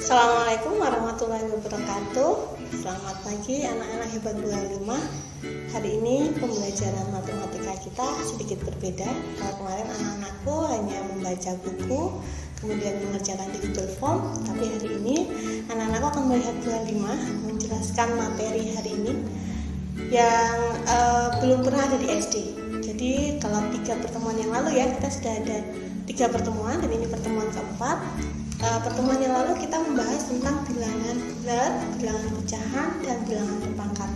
Assalamualaikum warahmatullahi wabarakatuh. Selamat pagi anak-anak hebat bulan 5. Hari ini pembelajaran matematika kita sedikit berbeda. Kalau kemarin anak-anakku hanya membaca buku, kemudian mengerjakan di Google Form. Tapi hari ini anak-anakku akan melihat bulan 5, menjelaskan materi hari ini yang belum pernah ada di SD. Jadi kalau 3 pertemuan yang lalu ya, kita sudah ada 3 pertemuan dan ini pertemuan keempat. Pertemuan yang lalu kita membahas tentang bilangan bulat, bilangan pecahan, dan bilangan berpangkat.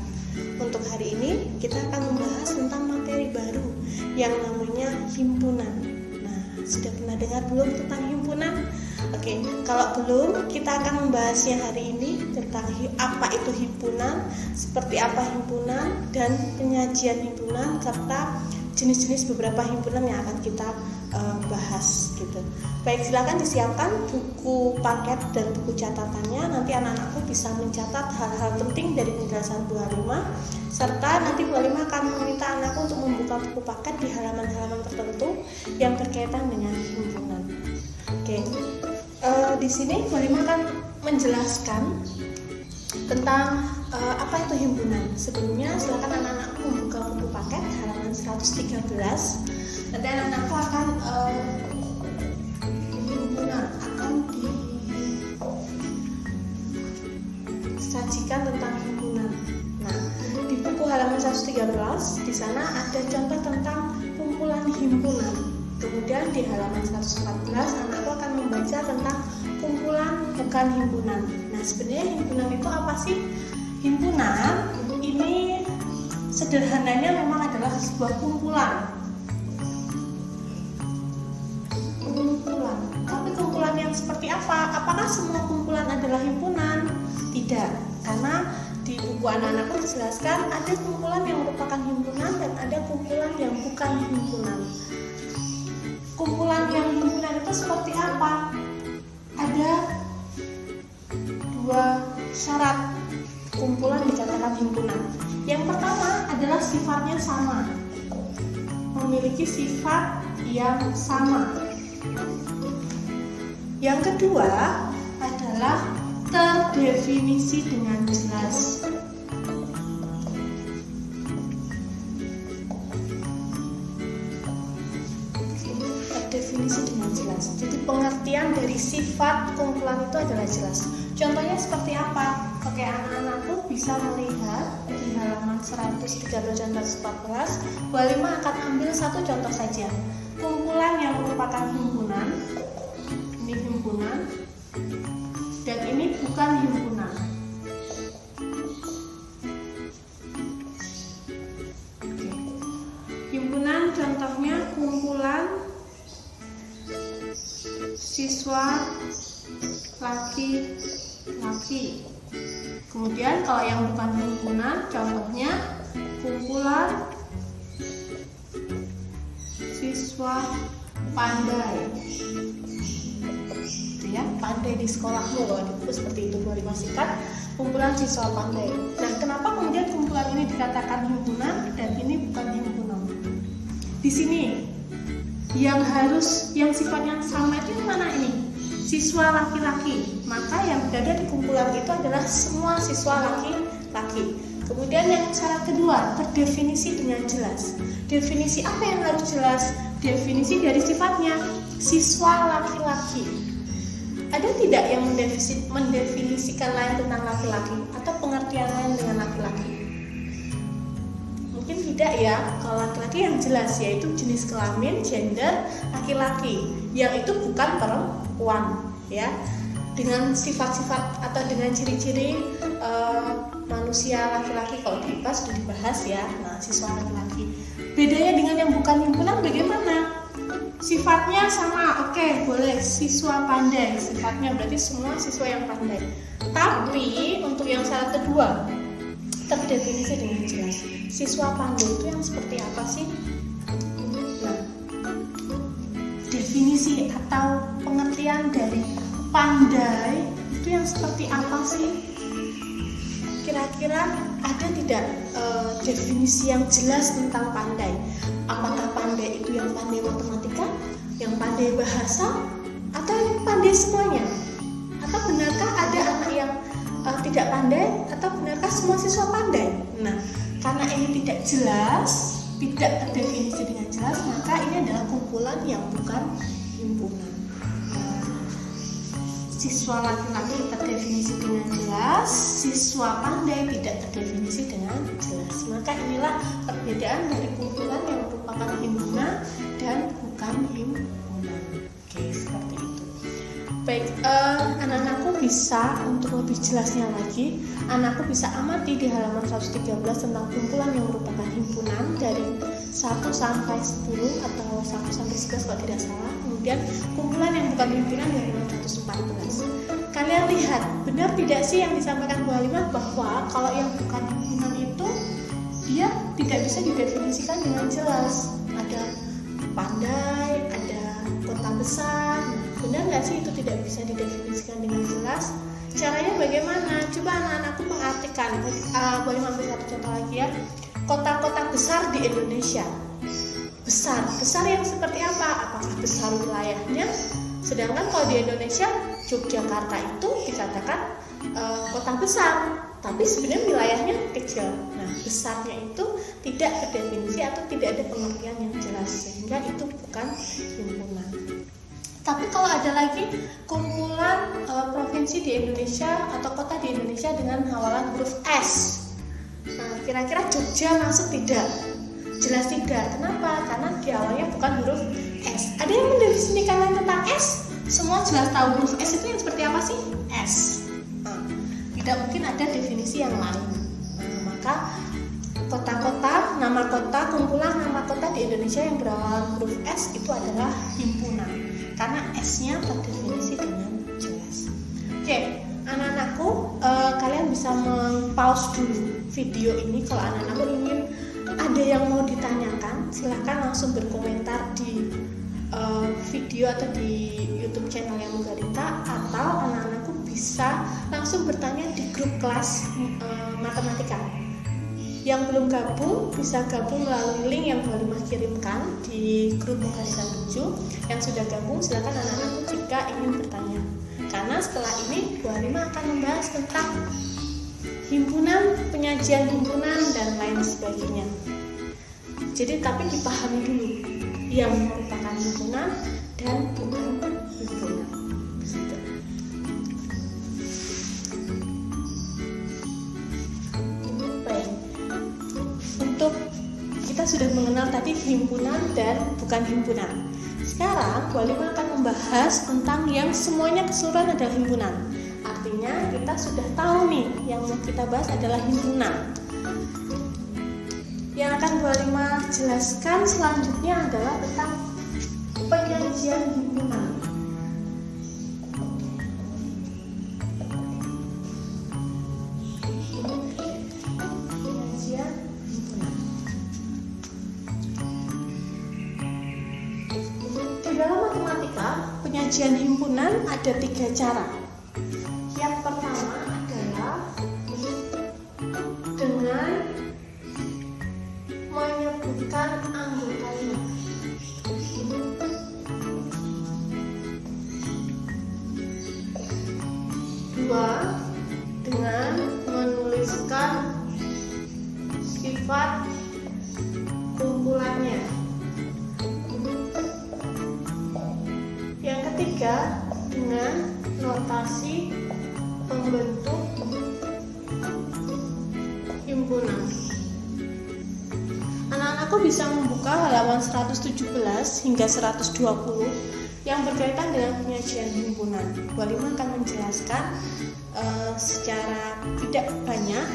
Untuk hari ini kita akan membahas tentang materi baru yang namanya himpunan. Nah, sudah pernah dengar belum tentang himpunan? Oke, kalau belum, kita akan membahasnya hari ini tentang apa itu himpunan, seperti apa himpunan, dan penyajian himpunan, serta jenis-jenis beberapa himpunan yang akan kita bahas gitu. Baik, silakan disiapkan buku paket dan buku catatannya. Nanti anak-anakku bisa mencatat hal-hal penting dari penjelasan Bu Halimah, serta nanti Bu Halimah akan meminta anakku untuk membuka buku paket di halaman-halaman tertentu yang berkaitan dengan himpunan. Oke, di sini Bu Halimah akan menjelaskan tentang apa itu himpunan. Sebelumnya silakan anak-anakku membuka buku paket halaman 113. Nanti anak-anakku akan himpunan akan disajikan tentang himpunan. Nah, di buku halaman 113 di sana ada contoh tentang kumpulan himpunan. Kemudian di halaman 114 anakku akan membaca tentang kumpulan bukan himpunan. Nah, sebenarnya himpunan itu apa sih? Himpunan ini sederhananya memang adalah sebuah kumpulan. Tapi kumpulan yang seperti apa? Apakah semua kumpulan adalah himpunan? Tidak, karena di buku anak-anakku dijelaskan ada kumpulan yang merupakan himpunan dan ada kumpulan yang bukan himpunan. Kumpulan yang himpunan itu seperti apa? Ada 2 syarat kumpulan dikatakan himpunan. Yang pertama adalah sifatnya sama, memiliki sifat yang sama. Yang kedua adalah terdefinisi dengan jelas. Terdefinisi dengan jelas. Jadi pengertian dari sifat kumpulan itu adalah jelas. Contohnya seperti apa? Oke, anak-anakku bisa melihat di halaman 113 dan 114. Bu Halimah akan ambil satu contoh saja. Kumpulan yang merupakan himpunan. Ini himpunan dan ini bukan himpunan. Oke. Himpunan contohnya kumpulan siswa laki-laki. Kemudian kalau yang bukan himpunan contohnya kumpulan siswa pandai. Ya, pandai di sekolahmu loh, di buku seperti itu boleh dimasukkan kumpulan siswa pandai. Nah, kenapa kemudian kumpulan ini dikatakan himpunan dan ini bukan himpunan? Di sini yang sifatnya sama itu mana ini? Siswa laki-laki. Maka yang berada di kumpulan itu adalah semua siswa laki-laki. Kemudian yang syarat kedua, terdefinisi dengan jelas. Definisi apa yang harus jelas? Definisi dari sifatnya siswa laki-laki. Ada tidak yang mendefinisikan lain tentang laki-laki atau pengertian lain dengan laki-laki? Mungkin tidak ya. Kalau laki-laki yang jelas yaitu jenis kelamin, gender laki-laki, yang itu bukan perempuan ya. Dengan sifat-sifat atau dengan ciri-ciri manusia laki-laki kalau di IPA sudah dibahas ya. Nah, siswa laki-laki. Bedanya dengan yang bukan himpunan bagaimana? Sifatnya sama, oke, boleh. Siswa pandai, sifatnya berarti semua siswa yang pandai. Tapi untuk yang syarat kedua, terdefinisi dengan jelas. Siswa pandai itu yang seperti apa sih? Nah, definisi atau pengertian dari pandai itu yang seperti apa sih? Kira-kira ada tidak definisi yang jelas tentang pandai? Apakah pandai itu yang pandai matematika, yang pandai bahasa, atau yang pandai semuanya? Atau benarkah tidak pandai atau benarkah semua siswa pandai? Nah, karena ini tidak jelas, tidak terdefinisi dengan jelas, maka ini adalah kumpulan yang bukan himpunan. Siswa laki-laki terdefinisi dengan jelas, siswa pandai tidak terdefinisi dengan jelas. Maka inilah perbedaan dari kumpulan yang merupakan himpunan dan bukan himpunan. Oke, seperti itu. Baik, anak-anakku bisa, untuk lebih jelasnya lagi, anakku bisa amati di halaman 113 tentang kumpulan yang merupakan himpunan dari 1 sampai 10 atau 1 sampai 11 kalau tidak salah. Kemudian kumpulan yang bukan himpunan dari 114. Kalian lihat, benar tidak sih yang disampaikan Bu Halimah bahwa kalau yang bukan himpunan itu dia tidak bisa didefinisikan dengan jelas. Ada pandai, ada kota besar. Benar nggak sih itu tidak bisa didefinisikan dengan jelas? Caranya bagaimana? Coba anak-anakku perhatikan. Boleh ambil satu contoh lagi ya. Kota-kota besar di Indonesia. Besar yang seperti apa? Apakah besar wilayahnya? Sedangkan kalau di Indonesia, Yogyakarta itu dikatakan kota besar, tapi sebenarnya wilayahnya kecil. Nah, besarnya itu tidak terdefinisi atau tidak ada pengertian yang jelas, sehingga itu bukan himpunan. Tapi kalau ada lagi kumpulan provinsi di Indonesia atau kota di Indonesia dengan hafalan huruf S. Nah, kira-kira Jogja masuk tidak? Jelas tidak. Kenapa? Karena di awalnya bukan huruf S. Ada yang mendefinisikan tentang S? Semua jelas tahu huruf S itu yang seperti apa sih? S. Tidak mungkin ada definisi yang lain. Maka kota-kota, nama kota, kumpulan nama kota di Indonesia yang berawalan huruf S itu adalah himpunan. Karena S-nya terdefinisi dengan jelas. Oke, anak-anakku, kalian bisa pause dulu video ini. Kalau anak-anakku ingin ada yang mau ditanyakan, silahkan langsung berkomentar di video atau di YouTube channel yang Mugarita, atau anak-anakku bisa langsung bertanya di grup kelas matematika. Yang belum gabung bisa gabung melalui link yang Bu Halimah kirimkan di grup Mugarita 7. Yang sudah gabung silakan anak-anakku jika ingin bertanya. Karena setelah ini Bu Halimah akan membahas tentang himpunan, penyajian himpunan dan lain sebagainya. Jadi tapi dipahami dulu yang merupakan himpunan dan bukan himpunan. Baik. Untuk kita sudah mengenal tadi himpunan dan bukan himpunan. Sekarang Bu Halimah akan membahas tentang yang semuanya keseluruhan adalah himpunan. Artinya kita sudah tahu nih yang mau kita bahas adalah himpunan. Yang akan Bu Halimah jelaskan selanjutnya adalah tentang penyajian himpunan. Penyajian himpunan. Di dalam matematika, penyajian himpunan ada 3 cara. Yang pertama adalah dengan menyebutkan anggotanya. Dua, dengan menuliskan sifat kumpulannya. Yang ketiga, dengan notasi pembentuk himpunan. Anak-anakku bisa membuka halaman 117 hingga 120 yang berkaitan dengan penyajian himpunan. Bu Halimah akan menjelaskan secara tidak banyak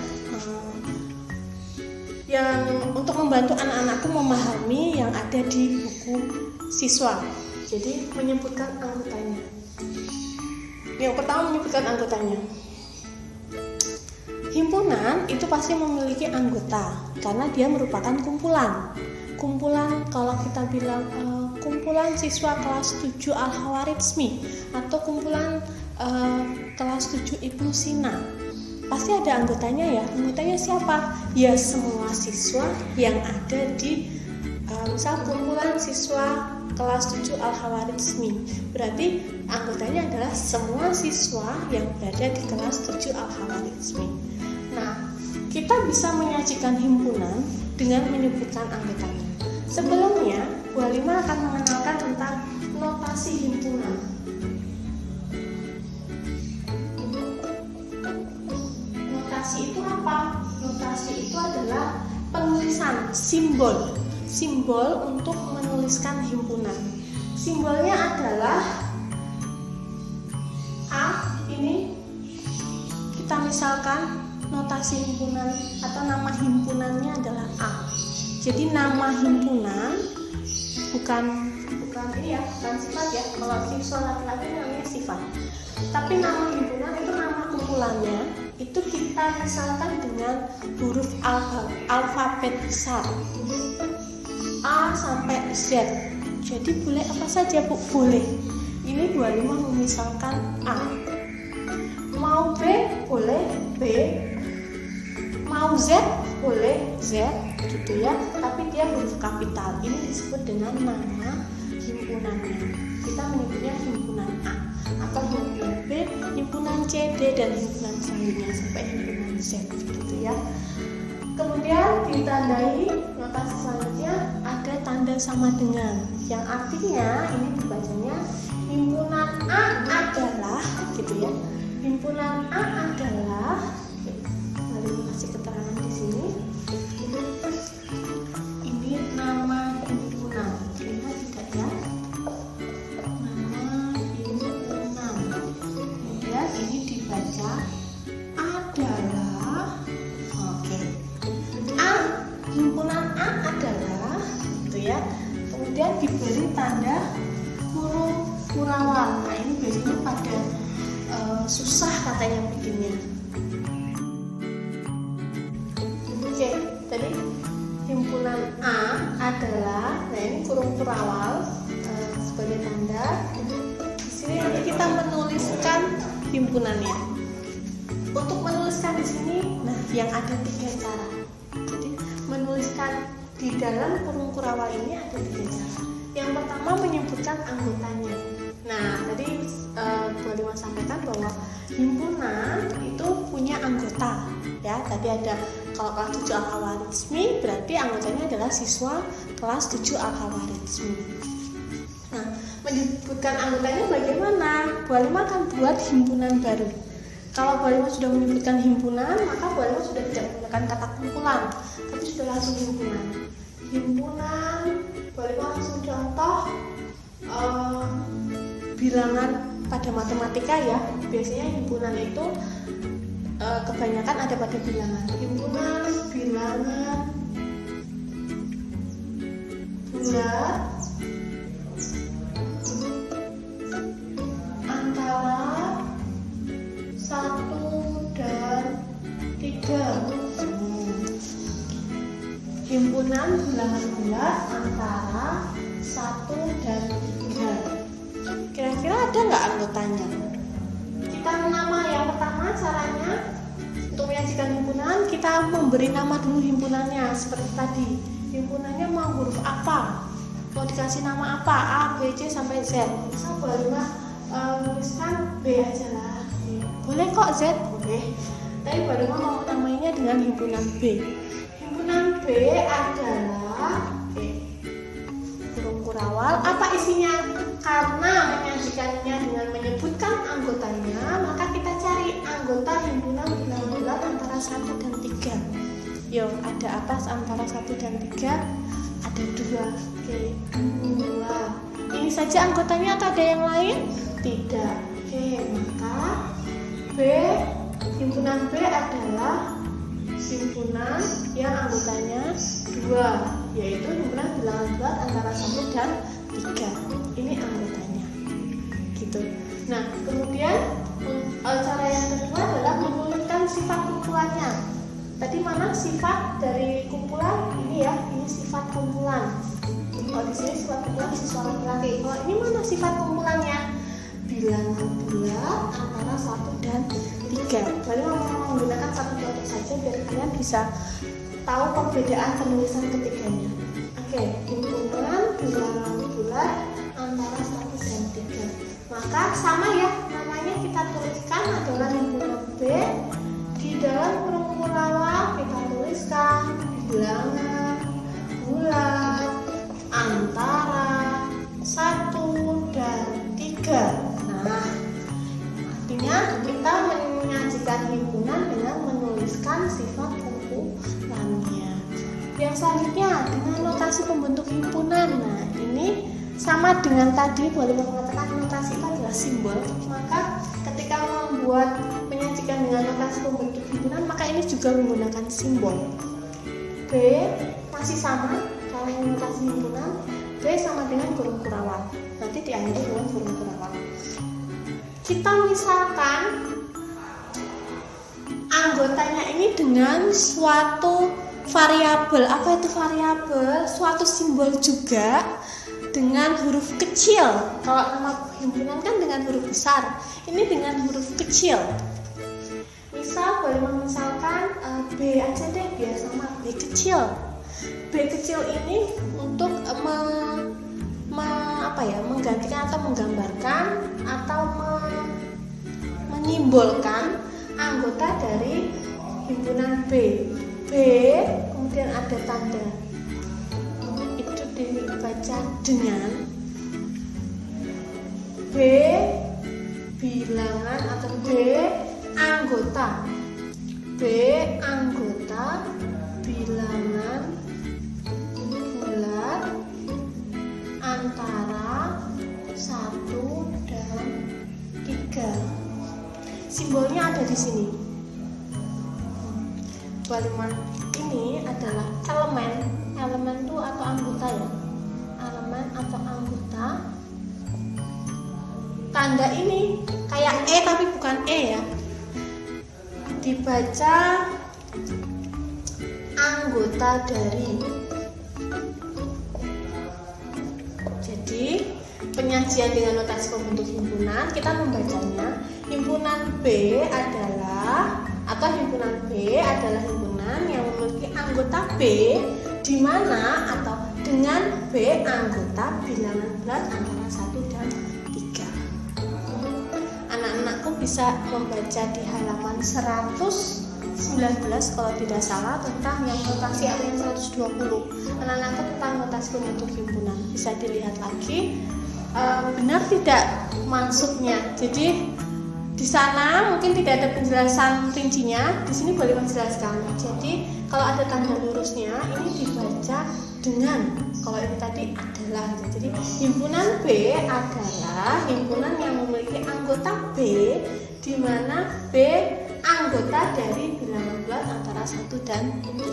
yang untuk membantu anak-anakku memahami yang ada di buku siswa. Jadi menyebutkan anggotanya. Yang pertama menyebutkan anggotanya. Himpunan itu pasti memiliki anggota karena dia merupakan kumpulan. Kumpulan kalau kita bilang kumpulan siswa kelas 7 Al-Khawarizmi atau kumpulan kelas 7 Ibnu Sina. Pasti ada anggotanya ya. Anggotanya siapa? Ya semua siswa yang ada di misal kumpulan siswa kelas 7 Al-Khawarizmi. Berarti anggotanya adalah semua siswa yang berada di kelas 7 Al-Khawarizmi. Nah, kita bisa menyajikan himpunan dengan menyebutkan anggotanya. Sebelumnya, Bu Halimah akan mengenalkan tentang notasi himpunan. Notasi itu apa? Notasi itu adalah penulisan simbol untuk menuliskan himpunan. Simbolnya adalah A. Ini kita misalkan notasi himpunan atau nama himpunannya adalah A. Jadi nama himpunan bukan ini ya, bukan sifat ya. Kalau siswa laki-laki namanya sifat. Tapi nama himpunan itu nama kumpulannya. Itu kita misalkan dengan huruf alfabet besar A sampai Z. Jadi boleh apa saja Bu? Boleh. Ini Bu Halimah memisalkan A. Mau B boleh B. Mau Z boleh Z, gitu ya. Tapi dia huruf kapital. Ini disebut dengan nama himpunannya. Kita menyebutnya himpunan A atau himpunan B, himpunan C, D, dan himpunan selanjutnya sampai himpunan Z, gitu ya. Kemudian ditandai notasi selanjutnya ada tanda sama dengan, yang artinya ini dibacanya himpunan A adalah, gitu ya. Himpunan A adalah, mari kasih keterangan di sini. Ini nama himpunan, lihat tidak ya? Nama himpunan. Kemudian ini dibaca adalah, oke. A, himpunan A adalah, gitu ya. Kemudian diberi tanda kurung kurawal. Nah ini biasanya pada susah katanya bikinnya. Oke, tadi himpunan A adalah, nah ini kurung kurawal sebagai tanda. Di sini nanti kita menuliskan himpunannya. Untuk menuliskan di sini, nah yang ada 3 cara. Jadi menuliskan di dalam kurung kurawal ini ada 3 cara. Yang pertama menyebutkan anggotanya. Nah tadi Bu Halimah sampaikan bahwa himpunan itu punya anggota ya. Tadi ada kalau kelas 7 Al-Khawarizmi berarti anggotanya adalah siswa kelas 7 Al-Khawarizmi. Nah menyebutkan anggotanya bagaimana? Bu Halimah akan buat himpunan baru. Kalau Bu Halimah sudah menyebutkan himpunan, maka Bu Halimah sudah tidak menggunakan kata kumpulan, tapi sudah langsung himpunan. Himpunan, Bu Halimah langsung contoh bilangan pada matematika ya. Biasanya himpunan itu kebanyakan ada pada bilangan. Himpunan bilangan bulat antara 1 dan 3. Himpunan bilangan bulat antara 1 dan 3. Kira-kira ada nggak anggotanya? Kita nama yang pertama caranya untuk menyajikan himpunan, kita memberi nama dulu himpunannya seperti tadi. Himpunannya mau huruf apa? Mau dikasih nama apa? A, B, C sampai Z. Misal Bu Halimah tuliskan B aja lah. Boleh kok Z? Boleh. Tapi Bu Halimah mau namainya dengan himpunan B. Himpunan B adalah kurung kurawal. Apa isinya? Karena menyajikannya dengan menyebutkan anggotanya, maka kita cari anggota himpunan bilangan bulat antara 1 dan 3. Yo, ada apa antara 1 dan 3? Ada 2. Oke, 2. Ini saja anggotanya atau ada yang lain? Tidak. Oke, maka B, himpunan B adalah himpunan yang anggotanya 2, yaitu himpunan bilangan bulat antara 1 dan 3. Ini anggotanya, gitu. Nah, kemudian cara yang kedua adalah menuliskan sifat kumpulannya. Tadi mana sifat dari kumpulan? Ini ya, ini sifat kumpulan. Kalau di sini sifat kumpulan siswa laki-laki. Kalau ini mana sifat kumpulannya? Bilangan bulat antara 1 dan 3. Lalu menggunakan satu contoh saja biar kalian bisa tahu perbedaan penulisan ketiganya. Oke, himpunan bilangan bulat antara 1 dan 3. Maka sama ya, namanya kita tuliskan adalah himpunan B. Di dalam kurung kurawal kita tuliskan bilangan bulat antara 1 dan 3. Nah, artinya kita menyajikan himpunan dengan menuliskan sifat kumpulannya. Yang selanjutnya dengan notasi pembentuk himpunan. Nah, ini sama dengan tadi, boleh mengatakan notasi itu adalah simbol. Maka ketika membuat menyajikan dengan notasi pembentuk himpunan, maka ini juga menggunakan simbol. B masih sama, kalau notasi himpunan B sama dengan kurung kurawal. Nanti diakhiri dengan kurung kurawal. Kita misalkan anggotanya ini dengan suatu variabel. Apa itu variabel? Suatu simbol juga dengan huruf kecil. Kalau nama himpunan kan dengan huruf besar, ini dengan huruf kecil. Misal boleh memisalkan B aja deh, biar sama B kecil. B kecil ini untuk menggantikan atau menggambarkan atau menyimbolkan anggota dari himpunan B. B kemudian ada tanda, itu dibaca dengan B bilangan atau B anggota. B anggota bilangan bulat antara 1 dan 3. Simbolnya ada di sini. 25 ini adalah elemen itu atau anggota ya, elemen atau anggota. Tanda ini kayak E tapi bukan E ya, dibaca anggota dari. Jadi penyajian dengan notasi pembentuk himpunan, kita membacanya himpunan B adalah, atau himpunan B adalah himpunan yang memiliki anggota B di mana atau dengan B anggota bilangan bulat antara 1 dan 3. Anak-anakku bisa membaca di halaman 119 kalau tidak salah, tentang yang notasi yang 120. Anak-anakku tentang notasi pembentuk himpunan, bisa dilihat lagi benar tidak maksudnya. Jadi di sana mungkin tidak ada penjelasan rincinya, di sini boleh menjelaskan. Jadi kalau ada tanda lurusnya ini dibaca dengan, kalau ini tadi adalah. Jadi himpunan B adalah himpunan yang memiliki anggota B di mana B anggota dari bilangan bulat antara 1 dan 3.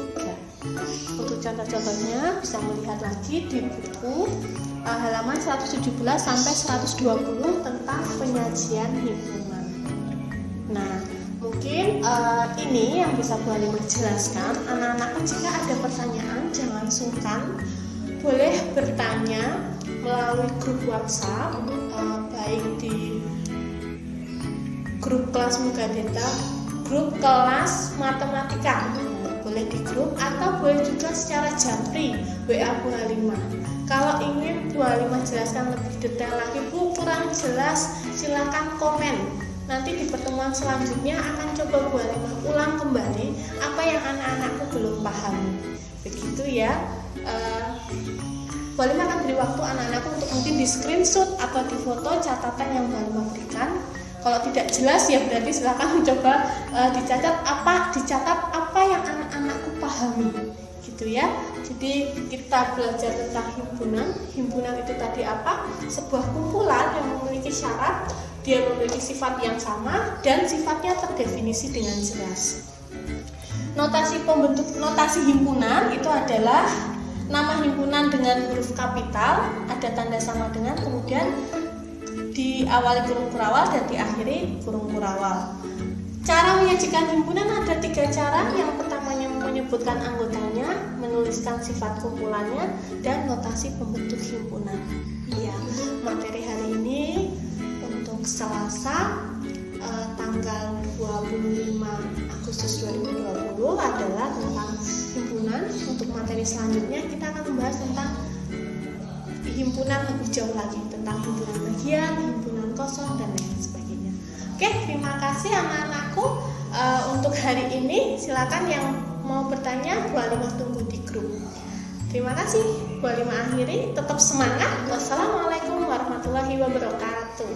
Untuk contoh-contohnya bisa melihat lagi di buku halaman 117 sampai 120 tentang penyajian himpunan. Nah, mungkin ini yang bisa Bu Halimah jelaskan. Anak-anak, jika ada pertanyaan jangan sungkan, boleh bertanya melalui grup WhatsApp, baik di grup kelas Mugadeta, grup kelas matematika, boleh di grup, atau boleh juga secara japri WA Bu Halimah. Kalau ingin Bu Halimah jelaskan lebih detail lagi, Bu kurang jelas, silakan komen. Nanti di pertemuan selanjutnya akan coba Bu Halimah ulang kembali apa yang anak-anakku belum pahami. Begitu ya. Bu Halimah akan beri waktu anak-anakku untuk mungkin di screenshot atau di foto catatan yang Bu Halimah berikan. Kalau tidak jelas ya berarti silakan mencoba dicatat apa yang anak-anakku pahami, gitu ya. Jadi kita belajar tentang himpunan. Himpunan itu tadi apa? Sebuah kumpulan yang memiliki syarat, dia memiliki sifat yang sama dan sifatnya terdefinisi dengan jelas. Notasi pembentuk notasi himpunan itu adalah nama himpunan dengan huruf kapital, ada tanda sama dengan, kemudian diawali kurung kurawal dan diakhiri kurung kurawal. Cara menyajikan himpunan ada 3 cara. Yang pertamanya menyebutkan anggotanya, menuliskan sifat kumpulannya, dan notasi pembentuk himpunan. Iya, materi hari ini untuk Selasa tanggal 25 Agustus 2020 adalah tentang himpunan. Untuk materi selanjutnya kita akan membahas tentang himpunan lebih jauh lagi tentang himpunan bagian, himpunan kosong, dan lain sebagainya. Oke, terima kasih anak-anakku. Untuk hari ini silakan yang mau bertanya Bu Halimah tunggu di grup. Terima kasih. Bu Halimah akhiri, tetap semangat. Wassalamualaikum warahmatullahi wabarakatuh.